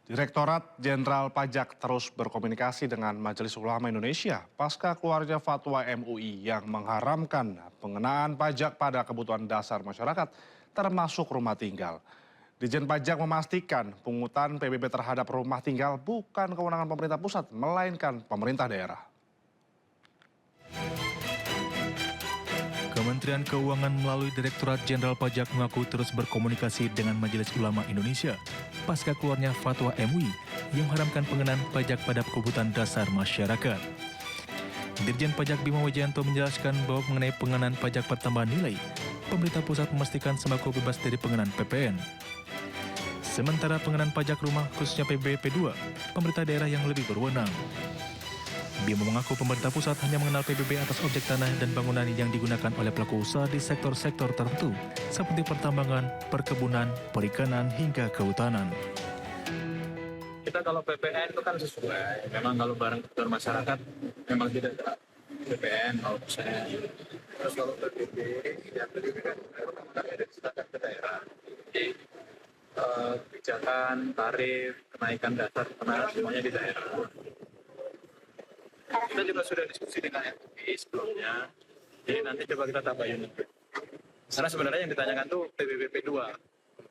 Direktorat Jenderal Pajak terus berkomunikasi dengan Majelis Ulama Indonesia pasca keluarnya fatwa MUI yang mengharamkan pengenaan pajak pada kebutuhan dasar masyarakat, termasuk rumah tinggal. Dijen Pajak memastikan pungutan PBB terhadap rumah tinggal bukan kewenangan pemerintah pusat, melainkan pemerintah daerah. Kementerian Keuangan melalui Direktorat Jenderal Pajak mengaku terus berkomunikasi dengan Majelis Ulama Indonesia pasca keluarnya fatwa MUI yang mengharamkan pengenaan pajak pada kebutuhan dasar masyarakat. Dirjen Pajak Bima Wijayanto menjelaskan bahwa mengenai pengenaan pajak pertambahan nilai, pemerintah pusat memastikan sembako bebas dari pengenaan PPN. Sementara pengenaan pajak rumah khususnya PBB 2, pemerintah daerah yang lebih berwenang. Bima mengaku pemerintah pusat hanya mengenal PBB atas objek tanah dan bangunan yang digunakan oleh pelaku usaha di sektor-sektor tertentu seperti pertambangan, perkebunan, perikanan, hingga kehutanan. Kita kalau PPN itu kan sesuai, memang kalau barang kebutuhan masyarakat memang tidak ada PPN kalau misalnya. Terus kalau PBB, ya PBB kan dari pusat ke daerah. Jadi kebijakan, tarif, kenaikan dasar, semuanya di daerah. Kita juga sudah diskusi dengan MUI sebelumnya, jadi nanti coba kita tambah unit. Karena sebenarnya yang ditanyakan tuh PBB P2,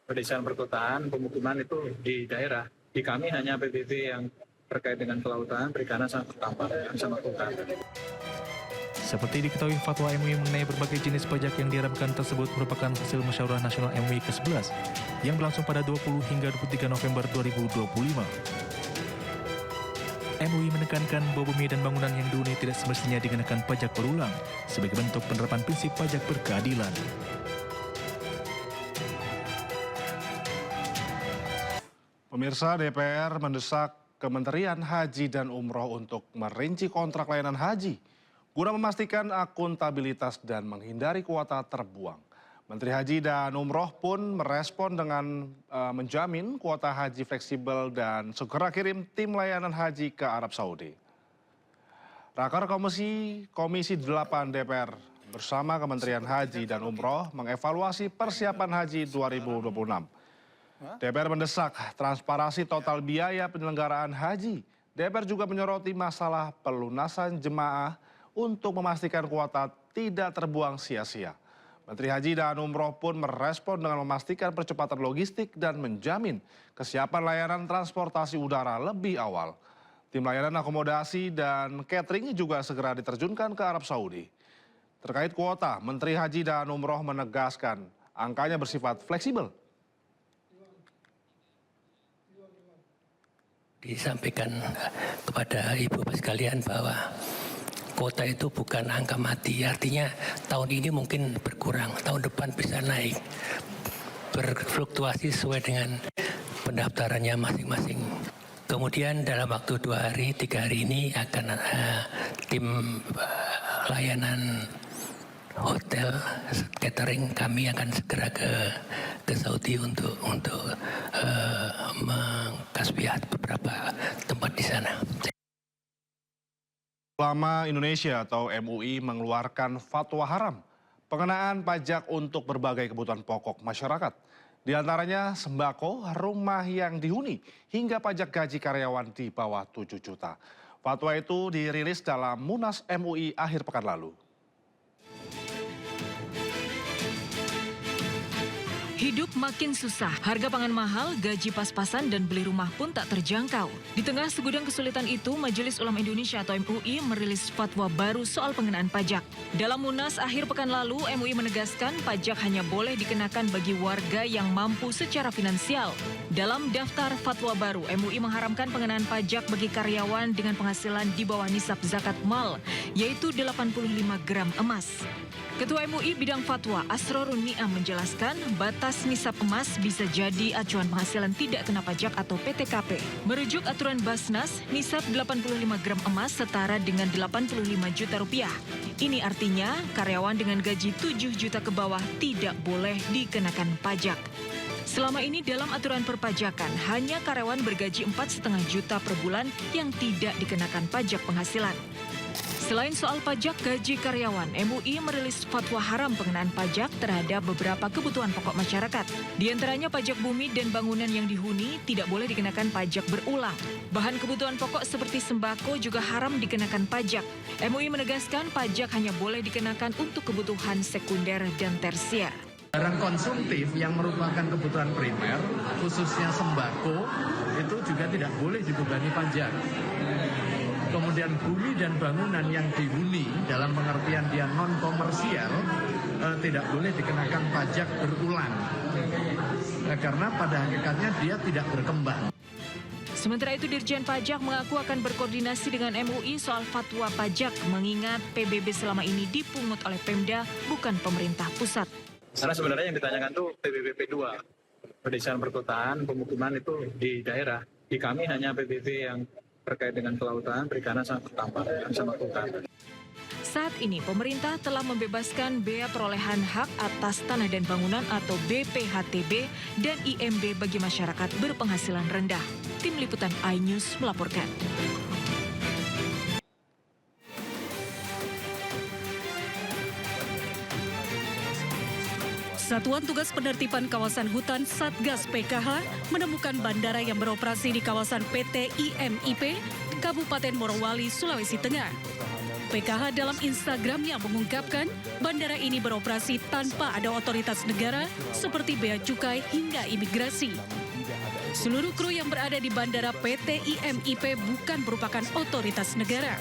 pedesaan perkotaan, pemukiman itu di daerah. Di kami hanya PBB yang terkait dengan kelautan, perikanan, sama pertambangan, sama kehutanan. Seperti diketahui, fatwa MUI mengenai berbagai jenis pajak yang diharapkan tersebut merupakan hasil Musyawarah Nasional MUI ke-11 yang berlangsung pada 20 hingga 23 November 2025. MUI menekankan bahwa bumi dan bangunan yang dihuni tidak semestinya dikenakan pajak berulang sebagai bentuk penerapan prinsip pajak berkeadilan. Pemirsa, DPR mendesak Kementerian Haji dan Umroh untuk merinci kontrak layanan haji guna memastikan akuntabilitas dan menghindari kuota terbuang. Menteri Haji dan Umroh pun merespon dengan menjamin kuota haji fleksibel dan segera kirim tim layanan haji ke Arab Saudi. Rakor Komisi 8 DPR bersama Kementerian Haji dan Umroh mengevaluasi persiapan haji 2026. DPR mendesak transparansi total biaya penyelenggaraan haji. DPR juga menyoroti masalah pelunasan jemaah untuk memastikan kuota tidak terbuang sia-sia. Menteri Haji dan Umroh pun merespon dengan memastikan percepatan logistik dan menjamin kesiapan layanan transportasi udara lebih awal. Tim layanan akomodasi dan catering juga segera diterjunkan ke Arab Saudi. Terkait kuota, Menteri Haji dan Umroh menegaskan angkanya bersifat fleksibel. Disampaikan kepada Ibu sekalian bahwa kuota itu bukan angka mati, artinya tahun ini mungkin berkurang, tahun depan bisa naik, berfluktuasi sesuai dengan pendaftarannya masing-masing. Kemudian dalam waktu 2 hari, 3 hari ini akan tim layanan hotel catering kami akan segera ke Saudi untuk mengkasbiat beberapa tempat di sana. Ulama Indonesia atau MUI mengeluarkan fatwa haram pengenaan pajak untuk berbagai kebutuhan pokok masyarakat. Di antaranya sembako, rumah yang dihuni, hingga pajak gaji karyawan di bawah 7 juta. Fatwa itu dirilis dalam Munas MUI akhir pekan lalu. Hidup makin susah, harga pangan mahal, gaji pas-pasan, dan beli rumah pun tak terjangkau. Di tengah segudang kesulitan itu, Majelis Ulama Indonesia atau MUI merilis fatwa baru soal pengenaan pajak. Dalam Munas akhir pekan lalu, MUI menegaskan pajak hanya boleh dikenakan bagi warga yang mampu secara finansial. Dalam daftar fatwa baru, MUI mengharamkan pengenaan pajak bagi karyawan dengan penghasilan di bawah nisab zakat mal, yaitu 85 gram emas. Ketua MUI bidang fatwa Asrorun Ni'am menjelaskan batas nisab emas bisa jadi acuan penghasilan tidak kena pajak atau PTKP. Merujuk aturan Basnas, nisab 85 gram emas setara dengan 85 juta rupiah. Ini artinya karyawan dengan gaji 7 juta ke bawah tidak boleh dikenakan pajak. Selama ini dalam aturan perpajakan hanya karyawan bergaji 4,5 juta per bulan yang tidak dikenakan pajak penghasilan. Selain soal pajak gaji karyawan, MUI merilis fatwa haram pengenaan pajak terhadap beberapa kebutuhan pokok masyarakat. Di antaranya pajak bumi dan bangunan yang dihuni tidak boleh dikenakan pajak berulang. Bahan kebutuhan pokok seperti sembako juga haram dikenakan pajak. MUI menegaskan pajak hanya boleh dikenakan untuk kebutuhan sekunder dan tersier. Barang konsumtif yang merupakan kebutuhan primer, khususnya sembako, itu juga tidak boleh dibebani pajak. Kemudian bumi dan bangunan yang dihuni dalam pengertian dia non-komersial tidak boleh dikenakan pajak berulang. Karena pada hakikatnya dia tidak berkembang. Sementara itu Dirjen Pajak mengaku akan berkoordinasi dengan MUI soal fatwa pajak mengingat PBB selama ini dipungut oleh Pemda bukan pemerintah pusat. Karena sebenarnya yang ditanyakan tuh PBBP 2, pedesaan perkotaan, pemukiman itu di daerah. Di kami hanya PBB yang terkait dengan kelautan, perikanan, sama pertambangan, sama hutan. Saat ini pemerintah telah membebaskan bea perolehan hak atas tanah dan bangunan atau BPHTB dan IMB bagi masyarakat berpenghasilan rendah. Tim Liputan iNews melaporkan. Satuan Tugas Penertiban Kawasan Hutan Satgas PKH menemukan bandara yang beroperasi di kawasan PT IMIP, Kabupaten Morowali, Sulawesi Tengah. PKH dalam Instagramnya mengungkapkan bandara ini beroperasi tanpa ada otoritas negara seperti bea cukai hingga imigrasi. Seluruh kru yang berada di bandara PT IMIP bukan merupakan otoritas negara.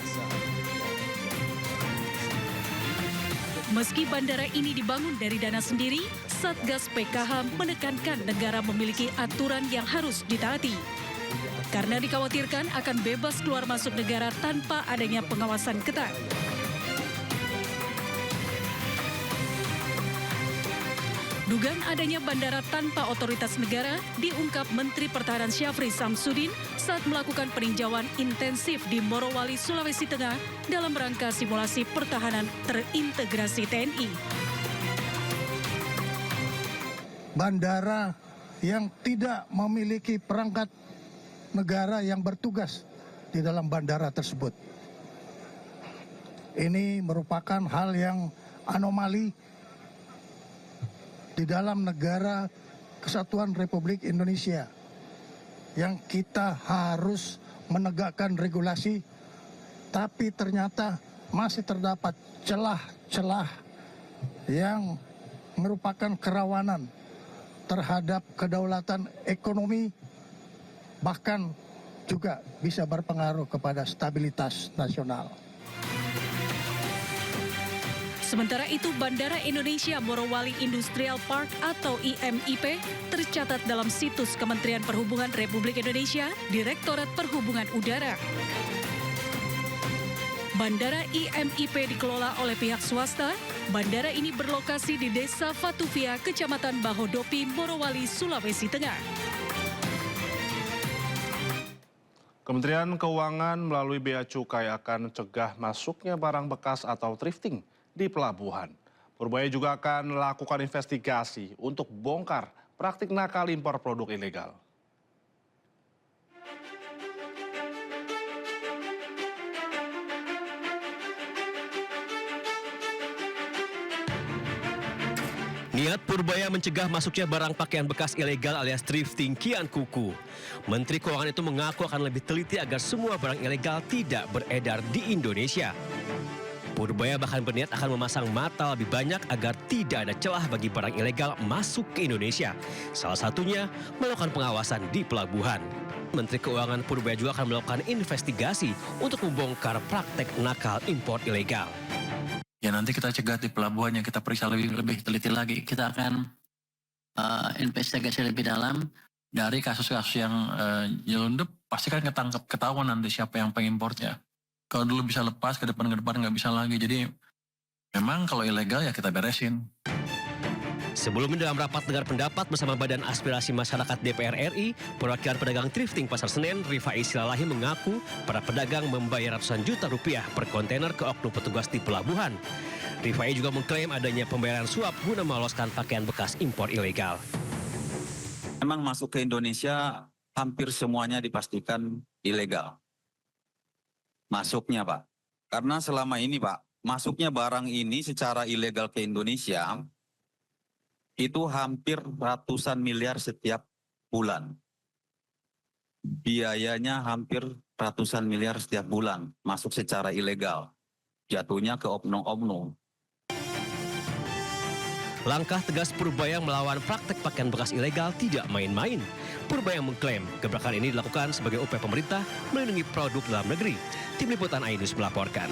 Meski bandara ini dibangun dari dana sendiri, Satgas PKH menekankan negara memiliki aturan yang harus ditaati. Karena dikhawatirkan akan bebas keluar masuk negara tanpa adanya pengawasan ketat. Dugaan adanya bandara tanpa otoritas negara diungkap Menteri Pertahanan Syafri Samsudin saat melakukan peninjauan intensif di Morowali, Sulawesi Tengah dalam rangka simulasi pertahanan terintegrasi TNI. Bandara yang tidak memiliki perangkat negara yang bertugas di dalam bandara tersebut. Ini merupakan hal yang anomali di dalam negara Kesatuan Republik Indonesia yang kita harus menegakkan regulasi, tapi ternyata masih terdapat celah-celah yang merupakan kerawanan terhadap kedaulatan ekonomi, bahkan juga bisa berpengaruh kepada stabilitas nasional. Sementara itu, Bandara Indonesia Morowali Industrial Park atau IMIP tercatat dalam situs Kementerian Perhubungan Republik Indonesia, Direktorat Perhubungan Udara. Bandara IMIP dikelola oleh pihak swasta. Bandara ini berlokasi di Desa Fatuvia, Kecamatan Bahodopi, Morowali, Sulawesi Tengah. Kementerian Keuangan melalui Bea Cukai akan mencegah masuknya barang bekas atau thrifting di pelabuhan. Purubaya juga akan melakukan investigasi untuk bongkar praktik nakal impor produk ilegal. Niat Purubaya mencegah masuknya barang pakaian bekas ilegal alias thrifting kian kuku. Menteri Keuangan itu mengaku akan lebih teliti agar semua barang ilegal tidak beredar di Indonesia. Purubaya bahkan berniat akan memasang mata lebih banyak agar tidak ada celah bagi barang ilegal masuk ke Indonesia. Salah satunya melakukan pengawasan di pelabuhan. Menteri Keuangan Purubaya juga akan melakukan investigasi untuk membongkar praktek nakal impor ilegal. Ya nanti kita cegat di pelabuhannya, kita periksa lebih teliti lagi. Kita akan investigasi lebih dalam dari kasus-kasus yang nyelundup, pasti kan ketahuan nanti siapa yang pengimportnya. Kalau dulu bisa lepas, ke depan nggak bisa lagi. Jadi memang kalau ilegal ya kita beresin. Sebelumnya dalam rapat dengar pendapat bersama Badan Aspirasi Masyarakat DPR RI, perwakilan pedagang thrifting Pasar Senen, Rifai Silalahi mengaku para pedagang membayar ratusan juta rupiah per kontainer ke oknum petugas di pelabuhan. Rifai juga mengklaim adanya pembayaran suap guna meloloskan pakaian bekas impor ilegal. Memang masuk ke Indonesia hampir semuanya dipastikan ilegal. Masuknya Pak. Karena selama ini Pak, masuknya barang ini secara ilegal ke Indonesia itu hampir ratusan miliar setiap bulan. Biayanya hampir ratusan miliar setiap bulan masuk secara ilegal. Jatuhnya ke oknum-oknum. Langkah tegas Purbaya melawan praktek pakaian bekas ilegal tidak main-main. Purbaya mengklaim gebrakan ini dilakukan sebagai upaya pemerintah melindungi produk dalam negeri. Tim Liputan iNews melaporkan.